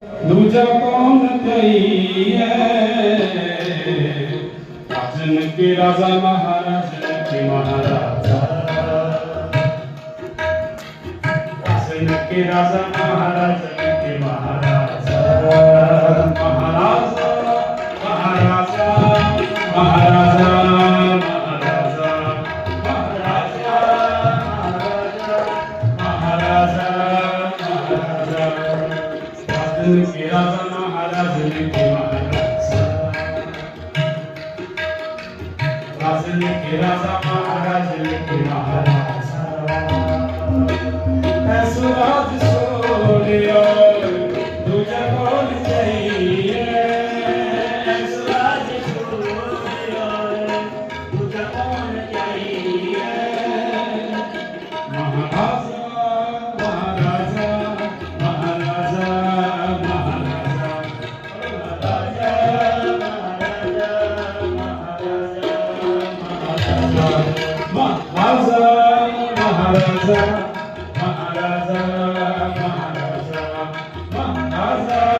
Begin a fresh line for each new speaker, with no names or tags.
दूजा कौन चाहिए राजन के राजा महाराज के महाराजा राजन के राजा महाराज के महाराजा महाराजा महाराजा महाराजा महाराजा महाराजा महाराजा महाराजा राजन के राजा महाराज के महाराजा राजन के राजा महाराज के महाराजा ऐसो राज सोनियो दूजा कौन चाहिए ऐसो राज सोनियो दूजा कौन चाहिए महाराजा महाराजा महाराजा महाराजा महाराजा महाराजा महाराजा